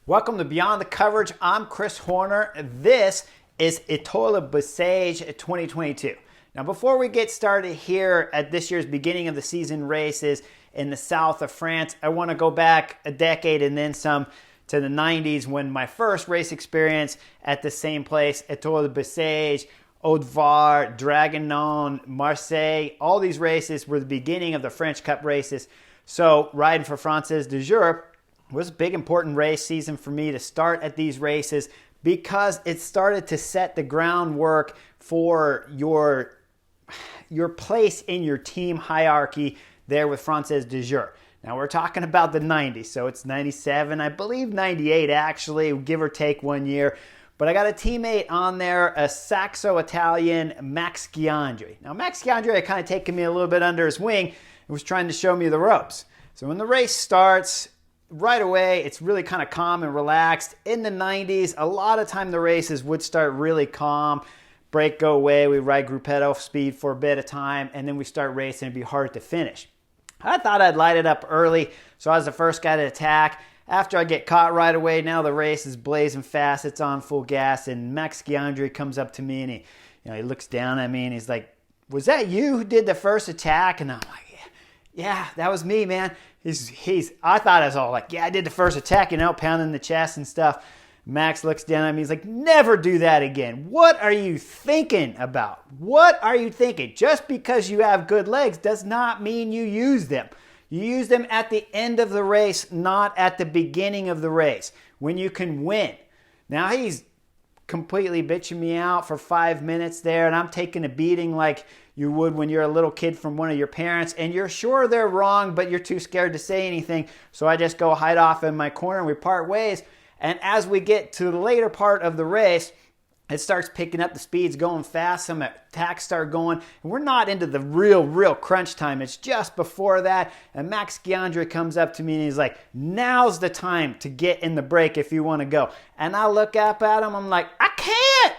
Welcome to Beyond the Coverage. I'm Chris Horner. This is Etoile de Besseges 2022. Now, before we get started here at this year's beginning of the season races in the south of France, I want to go back a decade and then some to the 90s when my first race experience at the same place, Etoile de Besseges, Haute-Var, Draguignan, Marseille, all these races were the beginning of the French Cup races. So riding for Française du Jour was a big important race season for me to start at these races because it started to set the groundwork for your place in your team hierarchy there with Française du Jour. Now we're talking about the 90s, so it's 97, I believe 98 actually, give or take 1 year. But I got a teammate on there, a Saxo-Italian, Max Ghiandri. Now Max Ghiandri had kind of taken me a little bit under his wing and was trying to show me the ropes. So when the race starts, right away, it's really kind of calm and relaxed. In the 90s, a lot of time the races would start really calm, break go away, we ride gruppetto speed for a bit of time, and then we start racing, it'd be hard to finish. I thought I'd light it up early, so I was the first guy to attack. After I get caught right away, now the race is blazing fast, it's on full gas, and Max Ghiandri comes up to me and he looks down at me and he's like, "Was that you who did the first attack?" And I'm like, yeah, that was me, man. I thought I was all like, yeah, I did the first attack, pounding the chest and stuff. Max looks down at me, he's like, "Never do that again. What are you thinking about? What are you thinking? Just because you have good legs does not mean you use them. You use them at the end of the race, not at the beginning of the race, when you can win." Now he's completely bitching me out for 5 minutes there, and I'm taking a beating like you would when you're a little kid from one of your parents, and you're sure they're wrong, but you're too scared to say anything. So I just go hide off in my corner and we part ways. And as we get to the later part of the race, it starts picking up the speeds, going fast. Some attacks start going. And we're not into the real crunch time. It's just before that. And Max Ghiandri comes up to me and he's like, "Now's the time to get in the break if you want to go." And I look up at him. I'm like, "I can't."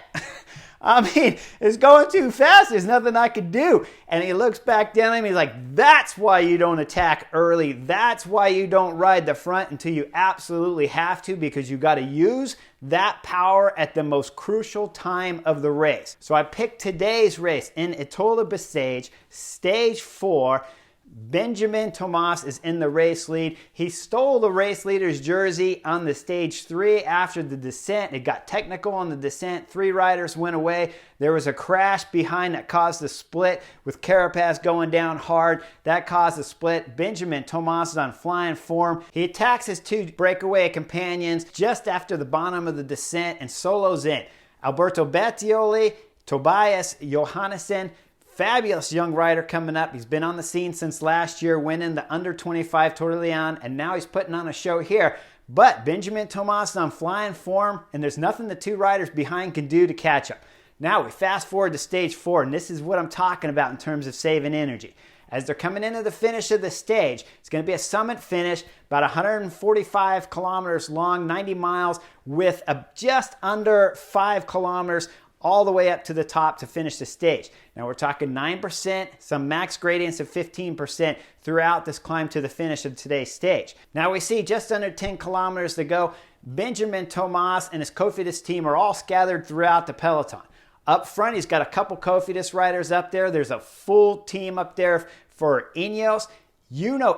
I mean, it's going too fast. There's nothing I could do. And he looks back down at me. He's like, "That's why you don't attack early. That's why you don't ride the front until you absolutely have to, because you got to use that power at the most crucial time of the race." So I picked today's race in Etoile de Besseges, stage 4. Benjamin Thomas is in the race lead. He stole the race leader's jersey on the stage 3 after the descent. It got technical on the descent. 3 riders went away. There was a crash behind that caused the split with Carapaz going down hard. That caused a split. Benjamin Thomas is on flying form. He attacks his 2 breakaway companions just after the bottom of the descent and solos in. Alberto Battioli, Tobias Johannesson, fabulous young rider coming up. He's been on the scene since last year, winning the under 25 Tour de Leon, and now he's putting on a show here. But Benjamin Thomas is on flying form, and there's nothing the 2 riders behind can do to catch up. Now we fast forward to stage 4, and this is what I'm talking about in terms of saving energy. As they're coming into the finish of the stage, it's going to be a summit finish, about 145 kilometers long, 90 miles, with just under 5 kilometers all the way up to the top to finish the stage. Now we're talking 9%, some max gradients of 15% throughout this climb to the finish of today's stage. Now we see just under 10 kilometers to go. Benjamin Thomas and his Cofidis team are all scattered throughout the peloton. Up front, he's got a couple Cofidis riders up there. There's a full team up there for Ineos.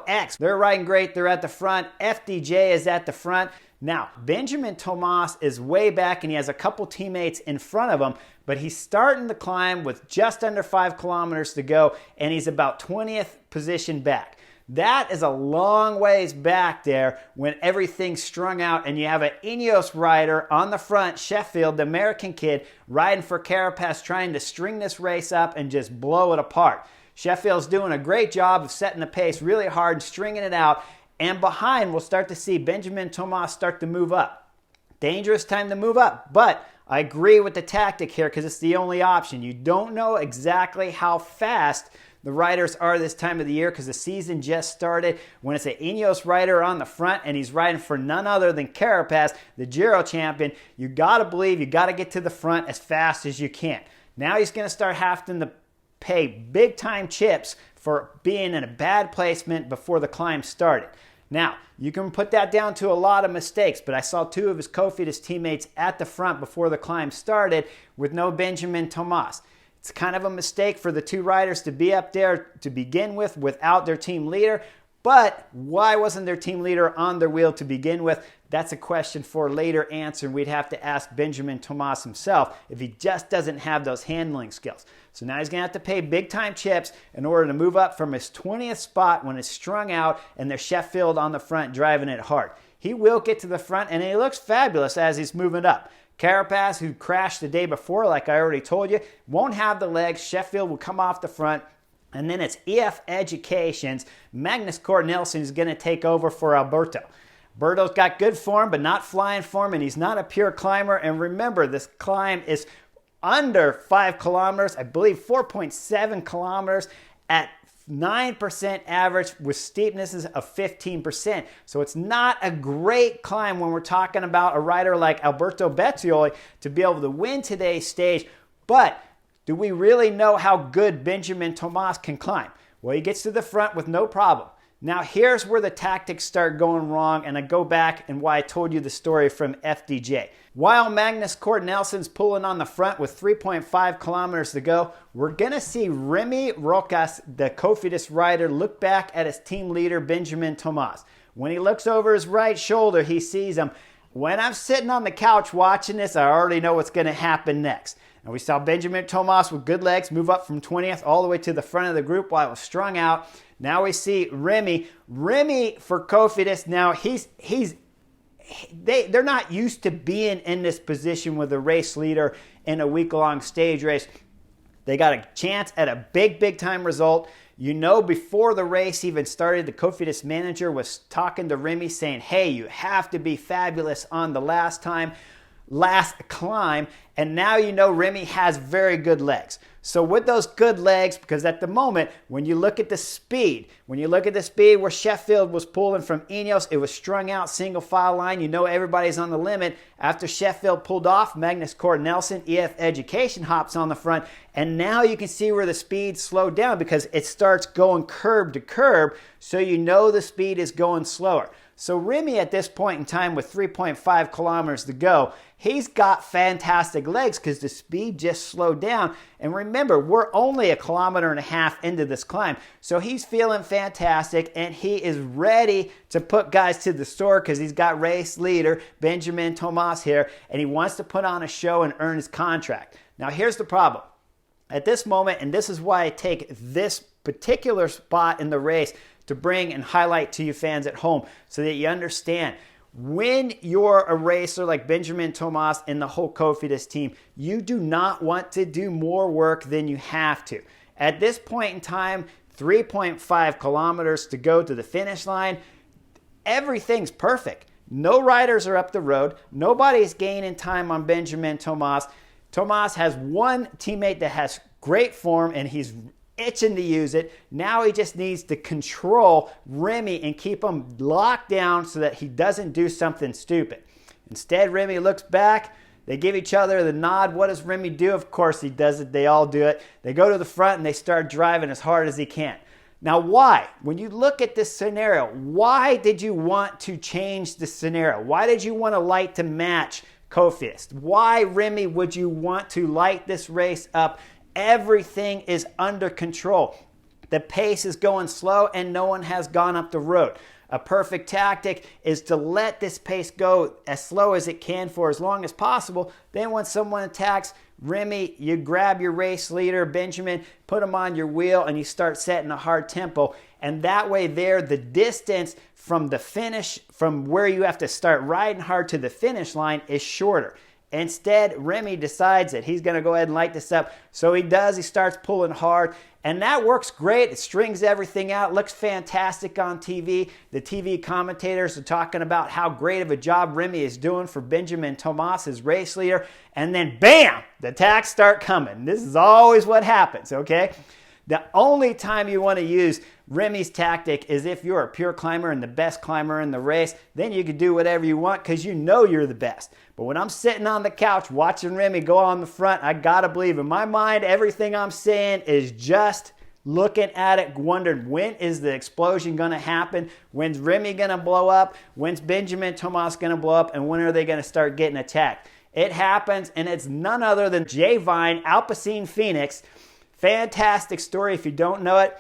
X, they're riding great. They're at the front. FDJ is at the front. Now, Benjamin Thomas is way back and he has a couple teammates in front of him, but he's starting the climb with just under 5 kilometers to go, and he's about 20th position back. That is a long ways back there when everything's strung out and you have an Ineos rider on the front, Sheffield, the American kid, riding for Carapaz, trying to string this race up and just blow it apart. Sheffield's doing a great job of setting the pace really hard, stringing it out. And behind, we'll start to see Benjamin Thomas start to move up. Dangerous time to move up, but I agree with the tactic here because it's the only option. You don't know exactly how fast the riders are this time of the year because the season just started. When it's an Ineos rider on the front and he's riding for none other than Carapaz, the Giro champion, you got to believe you got to get to the front as fast as you can. Now he's going to start having to pay big time chips for being in a bad placement before the climb started. Now, you can put that down to a lot of mistakes, but I saw two of his Cofidis teammates at the front before the climb started with no Benjamin Thomas. It's kind of a mistake for the two riders to be up there to begin with without their team leader, but why wasn't their team leader on their wheel to begin with? That's a question for later answer, and we'd have to ask Benjamin Thomas himself if he just doesn't have those handling skills. So now he's going to have to pay big-time chips in order to move up from his 20th spot when it's strung out and there's Sheffield on the front driving it hard. He will get to the front, and he looks fabulous as he's moving up. Carapaz, who crashed the day before, like I already told you, won't have the legs. Sheffield will come off the front. And then it's EF Education's Magnus Cort Nielsen is going to take over for Alberto. Alberto's got good form, but not flying form, and he's not a pure climber. And remember, this climb is under 5 kilometers, I believe 4.7 kilometers at 9% average with steepnesses of 15%. So it's not a great climb when we're talking about a rider like Alberto Bettioli to be able to win today's stage. But do we really know how good Benjamin Thomas can climb? Well, he gets to the front with no problem. Now, here's where the tactics start going wrong, and I go back and why I told you the story from FDJ. While Magnus Cort Nielsen's pulling on the front with 3.5 kilometers to go, we're going to see Remy Rocas, the Cofidis rider, look back at his team leader, Benjamin Thomas. When he looks over his right shoulder, he sees him. When I'm sitting on the couch watching this, I already know what's going to happen next. And we saw Benjamin Thomas with good legs move up from 20th all the way to the front of the group while it was strung out. Now we see Remy. Remy for Cofidis, now they're not used to being in this position with a race leader in a week-long stage race. They got a chance at a big time result. You know, before the race even started, the Cofidis manager was talking to Remy saying, hey, you have to be fabulous on the last climb, and now you know Remy has very good legs. So with those good legs, because at the moment, when you look at the speed where Sheffield was pulling from Ineos, it was strung out single file line. You know everybody's on the limit. After Sheffield pulled off, Magnus Cort Nielsen, EF Education hops on the front, and now you can see where the speed slowed down because it starts going curb to curb, so you know the speed is going slower. So Remy at this point in time with 3.5 kilometers to go, he's got fantastic legs because the speed just slowed down. And remember, we're only 1.5 kilometers into this climb. So he's feeling fantastic and he is ready to put guys to the store because he's got race leader Benjamin Thomas here and he wants to put on a show and earn his contract. Now here's the problem. At this moment, and this is why I take this particular spot in the race to bring and highlight to you fans at home so that you understand. When you're a racer like Benjamin Thomas and the whole Cofidis team, you do not want to do more work than you have to. At this point in time, 3.5 kilometers to go to the finish line, everything's perfect. No riders are up the road. Nobody's gaining time on Benjamin Thomas. Thomas has one teammate that has great form and he's itching to use it. Now he just needs to control Remy and keep him locked down so that he doesn't do something stupid. Instead, Remy looks back. They give each other the nod. What does Remy do? Of course he does it. They all do it. They go to the front and they start driving as hard as he can. Now why? When you look at this scenario, why did you want to change the scenario? Why did you want to light to match Cofidis? Why, Remy, would you want to light this race up? Everything is under control. The pace is going slow and no one has gone up the road. A perfect tactic is to let this pace go as slow as it can for as long as possible. Then when someone attacks, Remy, you grab your race leader, Benjamin, put him on your wheel and you start setting a hard tempo. And that way there, the distance from the finish, from where you have to start riding hard to the finish line is shorter. Instead, Remy decides that he's going to go ahead and light this up. So he does. He starts pulling hard. And that works great. It strings everything out. Looks fantastic on TV. The TV commentators are talking about how great of a job Remy is doing for Benjamin Thomas, his race leader. And then, bam, the attacks start coming. This is always what happens, okay? The only time you want to use Remy's tactic is if you're a pure climber and the best climber in the race. Then you can do whatever you want because you know you're the best. But when I'm sitting on the couch watching Remy go on the front, I got to believe in my mind everything I'm saying is just looking at it, wondering when is the explosion going to happen? When's Remy going to blow up? When's Benjamin Thomas going to blow up? And when are they going to start getting attacked? It happens, and it's none other than Jay Vine, Alpecin Phoenix. Fantastic story if you don't know it.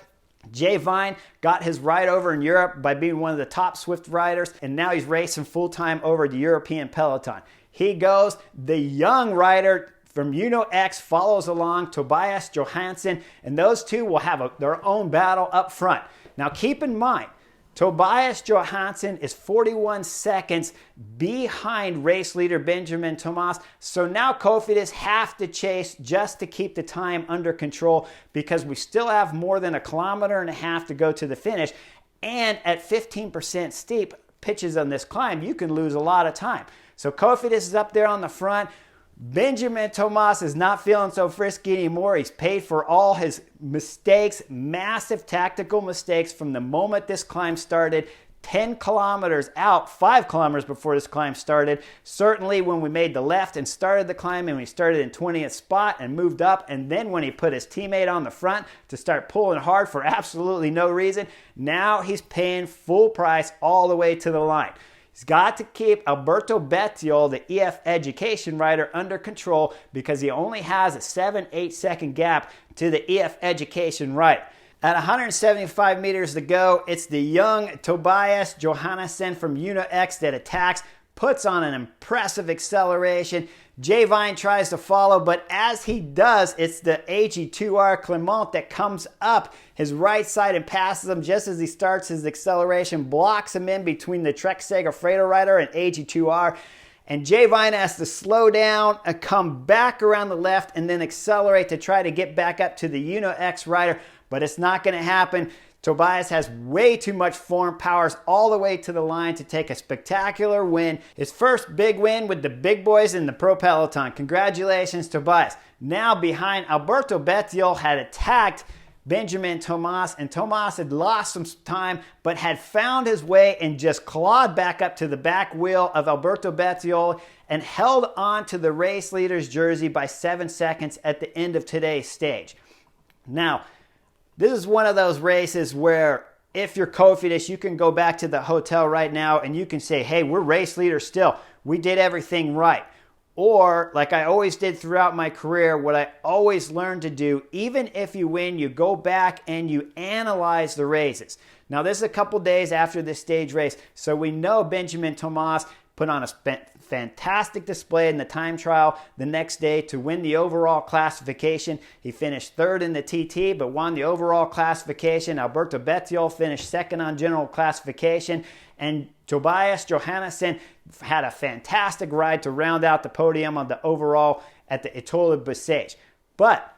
Jay Vine got his ride over in Europe by being one of the top Swift riders, and now he's racing full-time over the European peloton. He goes, the young rider from Uno X follows along, Tobias Johansson, and those two will have their own battle up front. Now keep in mind, Tobias Johansson is 41 seconds behind race leader Benjamin Thomas, so now Cofidis have to chase just to keep the time under control because we still have more than 1.5 kilometers to go to the finish, and at 15% steep pitches on this climb, you can lose a lot of time. So Cofidis is up there on the front. Benjamin Thomas is not feeling so frisky anymore. He's paid for all his mistakes, massive tactical mistakes from the moment this climb started. 10 kilometers out, 5 kilometers before this climb started. Certainly when we made the left and started the climb, and we started in 20th spot and moved up, and then when he put his teammate on the front to start pulling hard for absolutely no reason, now he's paying full price all the way to the line. He's got to keep Alberto Bettiol, the EF Education rider, under control because he only has a 7-8 second gap to the EF Education rider. At 175 meters to go, it's the young Tobias Johannesson from Uno X that attacks, puts on an impressive acceleration. Jay Vine tries to follow, but as he does, it's the AG2R Clement that comes up his right side and passes him just as he starts his acceleration, blocks him in between the Trek Segafredo rider and AG2R. And Jay Vine has to slow down and come back around the left and then accelerate to try to get back up to the Uno X rider, but it's not going to happen. Tobias has way too much form, powers all the way to the line to take a spectacular win. His first big win with the big boys in the Pro Peloton. Congratulations, Tobias. Now behind, Alberto Bettiol had attacked Benjamin Thomas, and Thomas had lost some time, but had found his way and just clawed back up to the back wheel of Alberto Bettiol and held on to the race leader's jersey by 7 seconds at the end of today's stage. Now, this is one of those races where if you're Cofidis, you can go back to the hotel right now and you can say, hey, we're race leaders still. We did everything right. Or, like I always did throughout my career, what I always learned to do, even if you win, you go back and you analyze the races. Now, this is a couple days after this stage race, so we know Benjamin Thomas put on a fantastic display in the time trial the next day to win the overall classification. He finished third in the TT, but won the overall classification. Alberto Bettiol finished second on general classification. And Tobias Johannesson had a fantastic ride to round out the podium on the overall at the Etoile de Besseges. But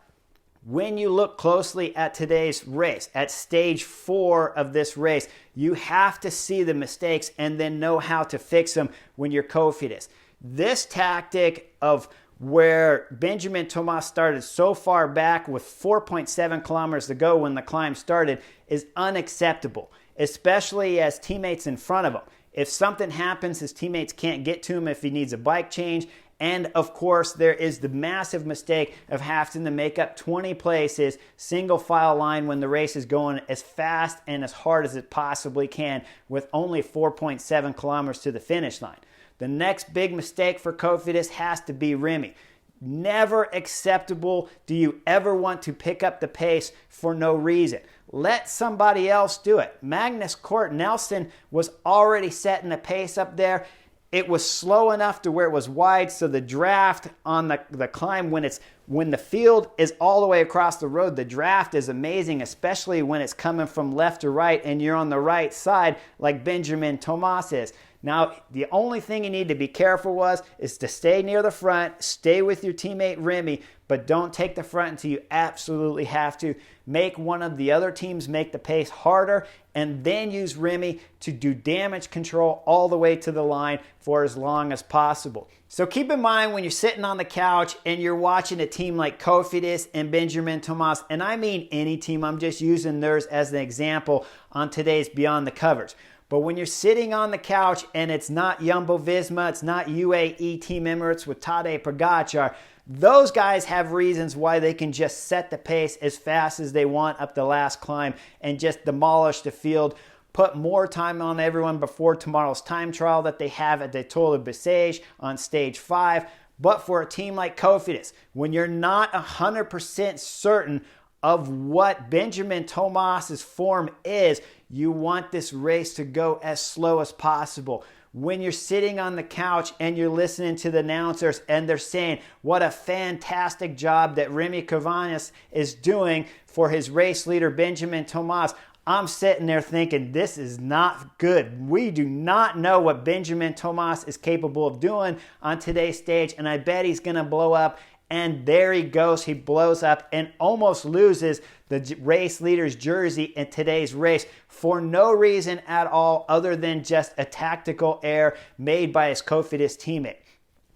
when you look closely at today's race, at stage 4 of this race, you have to see the mistakes and then know how to fix them when you're Cofidis. This tactic of where Benjamin Thomas started so far back with 4.7 kilometers to go when the climb started is unacceptable, especially as teammates in front of him. If something happens, his teammates can't get to him if he needs a bike change. And of course, there is the massive mistake of having to make up 20 places, single file line when the race is going as fast and as hard as it possibly can with only 4.7 kilometers to the finish line. The next big mistake for Cofidis has to be Remy. Never acceptable do you ever want to pick up the pace for no reason. Let somebody else do it. Magnus Cort Nelson was already setting the pace up there. It was slow enough to where it was wide, so the draft on the climb, when the field is all the way across the road, the draft is amazing, especially when it's coming from left to right and you're on the right side like Benjamin Thomas is. Now, the only thing you need to be careful is to stay near the front, stay with your teammate Remy, but don't take the front until you absolutely have to. Make one of the other teams make the pace harder, and then use Remy to do damage control all the way to the line for as long as possible. So keep in mind when you're sitting on the couch and you're watching a team like Cofidis and Benjamin Thomas, and I mean any team, I'm just using theirs as an example on today's Beyond the Covers. But when you're sitting on the couch and it's not Jumbo-Visma, it's not UAE Team Emirates with Tadej Pogacar, those guys have reasons why they can just set the pace as fast as they want up the last climb and just demolish the field, put more time on everyone before tomorrow's time trial that they have at the Etoile de Besseges on stage 5. But for a team like Cofidis, when you're not 100% certain of what Benjamin Thomas's form is, you want this race to go as slow as possible. When you're sitting on the couch and you're listening to the announcers and they're saying what a fantastic job that Remy Cavagnas is doing for his race leader Benjamin Thomas, I'm sitting there thinking, this is not good. We do not know what Benjamin Thomas is capable of doing on today's stage, and I bet he's going to blow up. And there he goes. He blows up and almost loses the race leader's jersey in today's race for no reason at all other than just a tactical error made by his Cofidis teammate.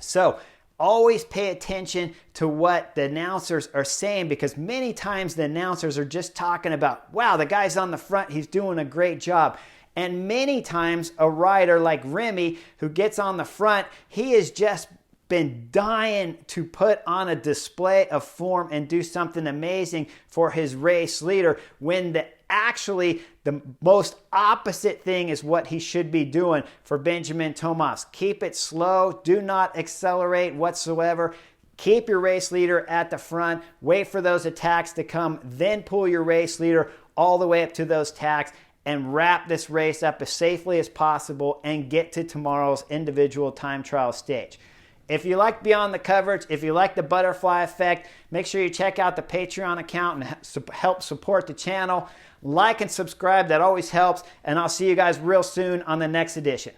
So always pay attention to what the announcers are saying, because many times the announcers are just talking about, wow, the guy's on the front, he's doing a great job. And many times a rider like Remy who gets on the front, he has just been dying to put on a display of form and do something amazing for his race leader, when actually the most opposite thing is what he should be doing for Benjamin Thomas. Keep it slow. Do not accelerate whatsoever. Keep your race leader at the front. Wait for those attacks to come. Then pull your race leader all the way up to those tacks and wrap this race up as safely as possible and get to tomorrow's individual time trial stage. If you like Beyond the Coverage, if you like the butterfly effect, make sure you check out the Patreon account and help support the channel. Like and subscribe, that always helps. And I'll see you guys real soon on the next edition.